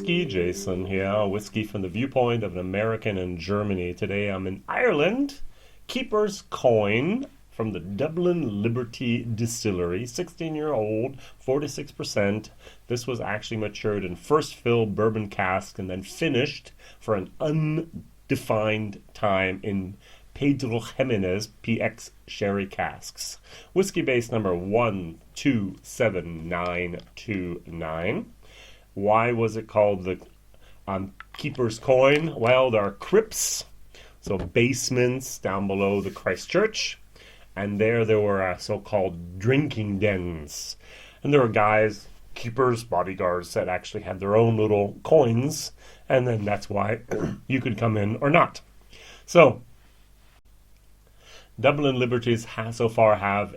WhiskyJason here, whiskey from the viewpoint of an American in Germany. Today I'm in Ireland. Keeper's Coin from the Dublin Liberties Distillery, 16-year-old, 46%. This was actually matured in first fill bourbon cask and then finished for an undefined time in Pedro-Ximenez PX Sherry casks. Whiskey base number 127929. Why was it called the Keeper's Coin? Well, there are crypts, so basements down below the Christ Church, and there were so-called drinking dens. And there were guys, keepers, bodyguards, that actually had their own little coins, and then that's why you could come in or not. So, Dublin Liberties so far have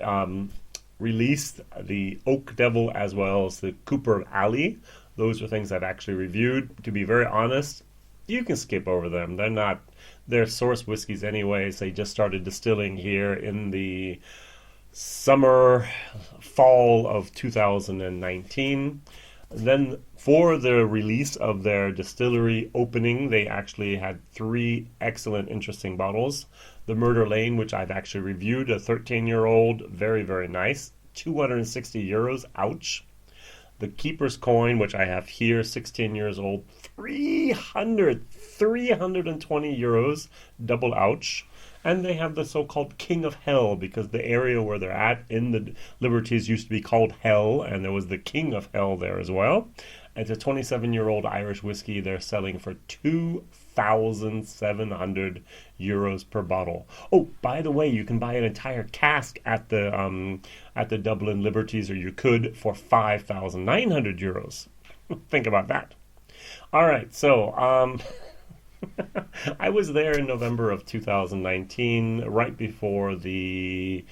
released the Oak Devil as well as the Cooper Alley. Those are things I've actually reviewed. To be very honest, you can skip over them. They're source whiskeys anyways. They just started distilling here in the fall of 2019. Then for the release of their distillery opening, they actually had 3 excellent, interesting bottles. The Murder Lane, which I've actually reviewed, a 13-year-old, very, very nice, 260 euros, ouch. The Keeper's Coin, which I have here, 16 years old, 320 euros, double ouch. And they have the so-called King of Hell, because the area where they're at in the Liberties used to be called Hell, and there was the King of Hell there as well. It's a 27-year-old Irish whiskey. They're selling for 2,700 euros per bottle. Oh, by the way, you can buy an entire cask at the Dublin Liberties, or you could for 5,900 euros. Think about that. All right, so I was there in November of 2019, right before the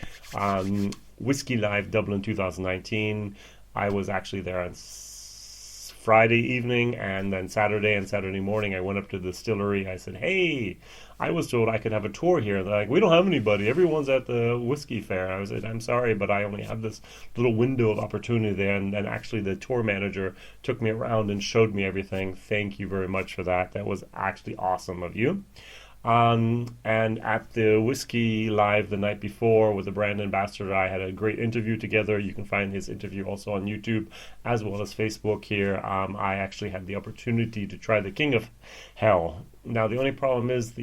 Whiskey Live Dublin 2019. I was actually there on Friday evening, and then Saturday morning I went up to the distillery. I said, hey, I was told I could have a tour here. They're like, we don't have anybody. Everyone's at the whiskey fair. I said, I'm sorry, but I only have this little window of opportunity there. And actually the tour manager took me around and showed me everything. Thank you very much for that. That was actually awesome of you. And at the Whiskey Live the night before with the brand ambassador, I had a great interview together. You can find his interview also on YouTube as well as Facebook here. I actually had the opportunity to try the King of Hell. Now, the only problem is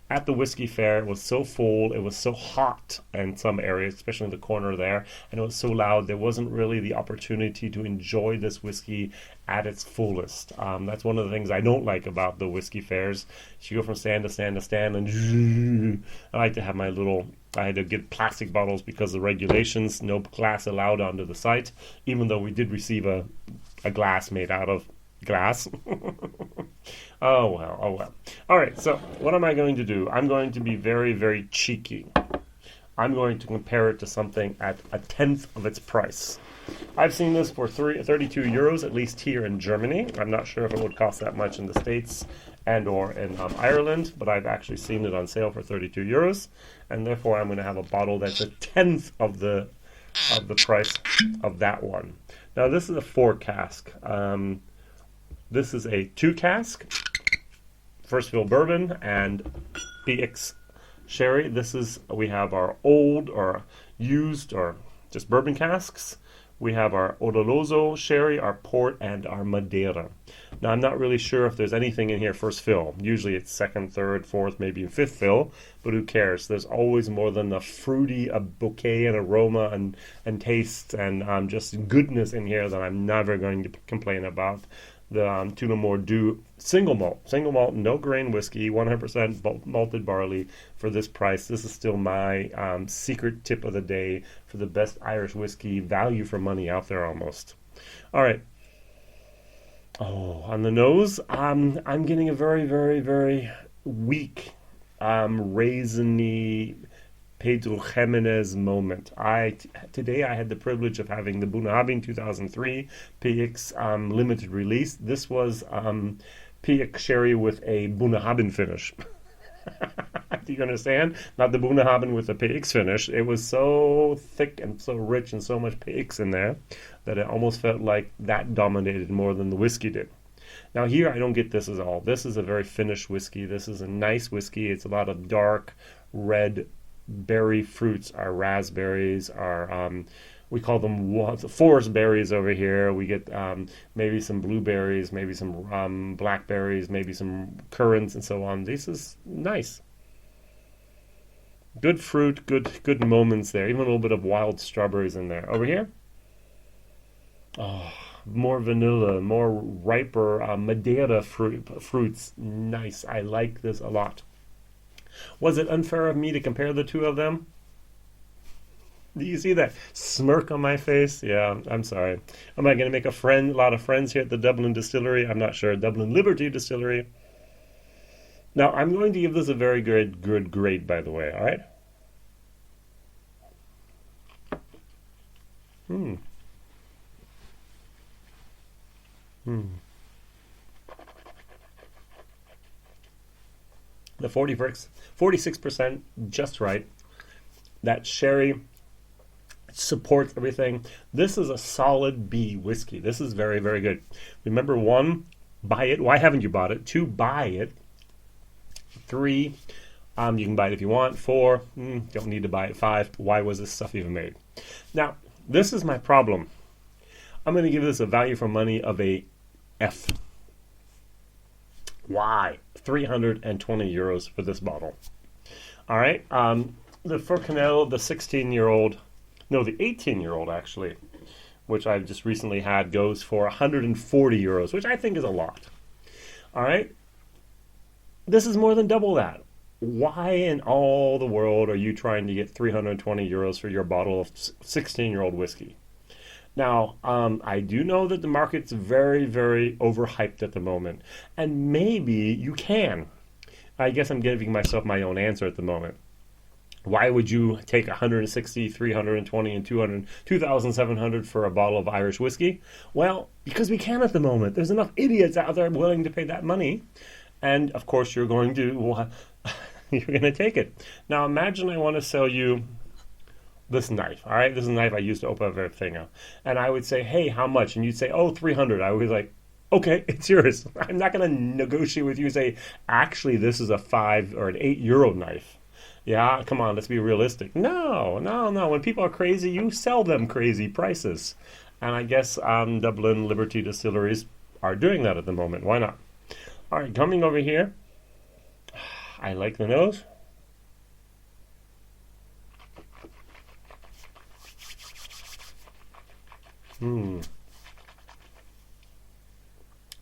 at the whiskey fair, it was so full, it was so hot in some areas, especially in the corner there, and it was so loud, there wasn't really the opportunity to enjoy this whiskey at its fullest. That's one of the things I don't like about the whiskey fairs. You go from stand to stand to stand, and I like to have I had to get plastic bottles because of the regulations, no glass allowed onto the site, even though we did receive a glass made out of glass. Oh well. All right, so what am I going to do? I'm going to be very, very cheeky. I'm going to compare it to something at a tenth of its price. I've seen this for 32 euros, at least here in Germany. I'm not sure if it would cost that much in the States and or in Ireland, but I've actually seen it on sale for 32 euros, and therefore I'm going to have a bottle that's a tenth of the price of that one. Now, this is a 4 cask. This is a 2 cask, first fill bourbon, and PX Sherry. We have our old or used or just bourbon casks. We have our Oloroso Sherry, our port, and our Madeira. Now, I'm not really sure if there's anything in here first fill. Usually it's second, third, fourth, maybe a fifth fill, but who cares? There's always more than a fruity, a bouquet and aroma and taste and just goodness in here that I'm never going to complain about. The Tullamore Dew single malt, no grain whiskey, 100% malted barley for this price. This is still my secret tip of the day for the best Irish whiskey, value for money out there almost. All right. Oh, on the nose, I'm getting a very, very, very weak, raisiny Pedro-Ximenez moment. Today I had the privilege of having the Bunnahabhain 2003 PX limited release. This was PX Sherry with a Bunnahabhain finish. Do you understand? Not the Bunnahabhain with a PX finish. It was so thick and so rich and so much PX in there that it almost felt like that dominated more than the whiskey did. Now here I don't get this at all. This is a very finished whiskey. This is a nice whiskey. It's a lot of dark red berry fruits. Our raspberries, our we call them forest berries over here. We get maybe some blueberries, maybe some blackberries, maybe some currants, and so on. This is nice. Good fruit, good moments there. Even a little bit of wild strawberries in there. Over here, oh, more vanilla, more riper Madeira fruits. Nice. I like this a lot. Was it unfair of me to compare the two of them? Do you see that smirk on my face? Yeah, I'm sorry. Am I going to make a lot of friends here at the Dublin Distillery? I'm not sure. Dublin Liberty Distillery. Now, I'm going to give this a very good grade, by the way, all right? The 46%, just right. That sherry supports everything. This is a solid B whiskey. This is very, very good. Remember, 1, buy it. Why haven't you bought it? 2, buy it. 3, you can buy it if you want. 4, don't need to buy it. 5, why was this stuff even made? Now, this is my problem. I'm going to give this a value for money of a F. Why? 320 euros for this bottle. All right. The Furcanell, the 16-year-old, no, the 18-year-old actually, which I've just recently had, goes for 140 euros, which I think is a lot. All right. This is more than double that. Why in all the world are you trying to get 320 euros for your bottle of 16-year-old whiskey? Now, I do know that the market's very, very overhyped at the moment, and maybe you can. I guess I'm giving myself my own answer at the moment. Why would you take 160, 320, and 2,700 for a bottle of Irish whiskey? Well, because we can at the moment. There's enough idiots out there willing to pay that money, and of course you're going to take it. Now, imagine I want to sell you this knife, all right? This is a knife I used to open everything up. And I would say, hey, how much? And you'd say, oh, 300. I would be like, okay, it's yours. I'm not going to negotiate with you and say, actually, this is a 5 or an 8 euro knife. Yeah, come on, let's be realistic. No. When people are crazy, you sell them crazy prices. And I guess Dublin Liberty Distilleries are doing that at the moment. Why not? All right, coming over here. I like the nose.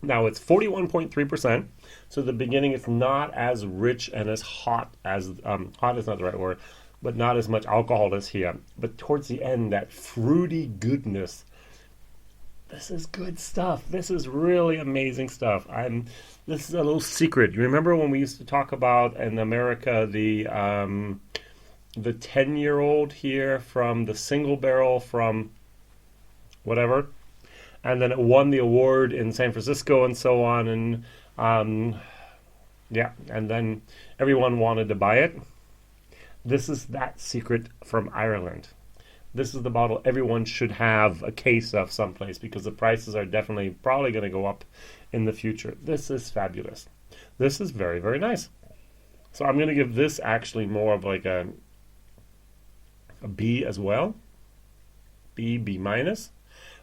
Now it's 41.3%, so the beginning it's not as rich and as hot as, hot is not the right word, but not as much alcohol as here. But towards the end, that fruity goodness, this is good stuff. This is really amazing stuff. This is a little secret. You remember when we used to talk about in America the 10-year-old here from the single barrel from whatever, and then it won the award in San Francisco and so on, and and then everyone wanted to buy it. This is that secret from Ireland. This is the bottle everyone should have a case of someplace, because the prices are definitely probably going to go up in the future. This is fabulous. This is very, very nice. So I'm going to give this actually more of like a B as well. B minus.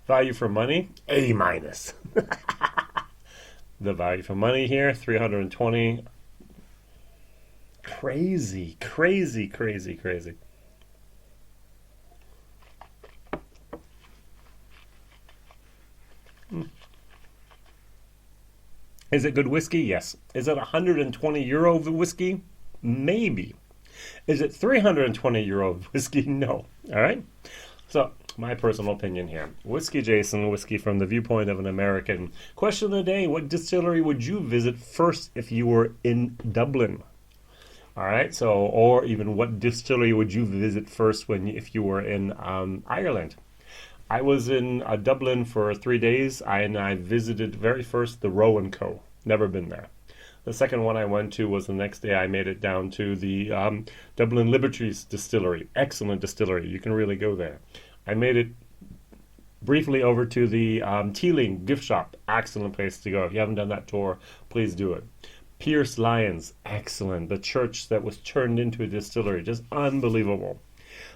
Value for money, A minus. The value for money here, 320. Crazy. Is it good whiskey? Yes. Is it 120 euro whiskey? Maybe. Is it 320 euro whiskey? No. All right. So, my personal opinion here. WhiskyJason, whiskey from the viewpoint of an American. Question of the day, what distillery would you visit first if you were in Dublin? All right, so, or even what distillery would you visit first if you were in Ireland? I was in Dublin for 3 days, and I visited very first the Roe & Co. Never been there. The second one I went to was the next day. I made it down to the Dublin Liberties Distillery. Excellent distillery. You can really go there. I made it Briefly over to the Teeling gift shop. Excellent place to go. If you haven't done that tour, please do it. Pierce Lyons, excellent. The church that was turned into a distillery, just unbelievable.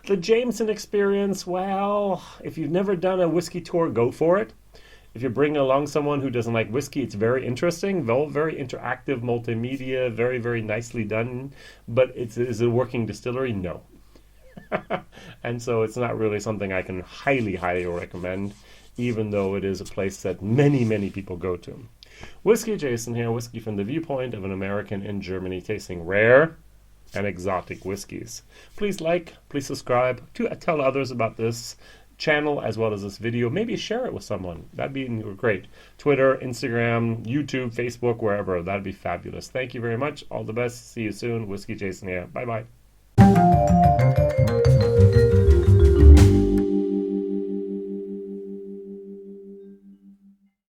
The Jameson experience, well, if you've never done a whiskey tour, go for it. If you're bringing along someone who doesn't like whiskey, it's very interesting, very interactive, multimedia, very, very nicely done. But is it a working distillery? No. And so it's not really something I can highly, highly recommend, even though it is a place that many, many people go to. Whiskey Jason here, whiskey from the viewpoint of an American in Germany, tasting rare and exotic whiskeys. Please like, please subscribe, to tell others about this channel as well as this video. Maybe share it with someone. That'd be great. Twitter, Instagram, YouTube, Facebook, wherever. That'd be fabulous. Thank you very much. All the best. See you soon. Whiskey Jason here. Bye-bye.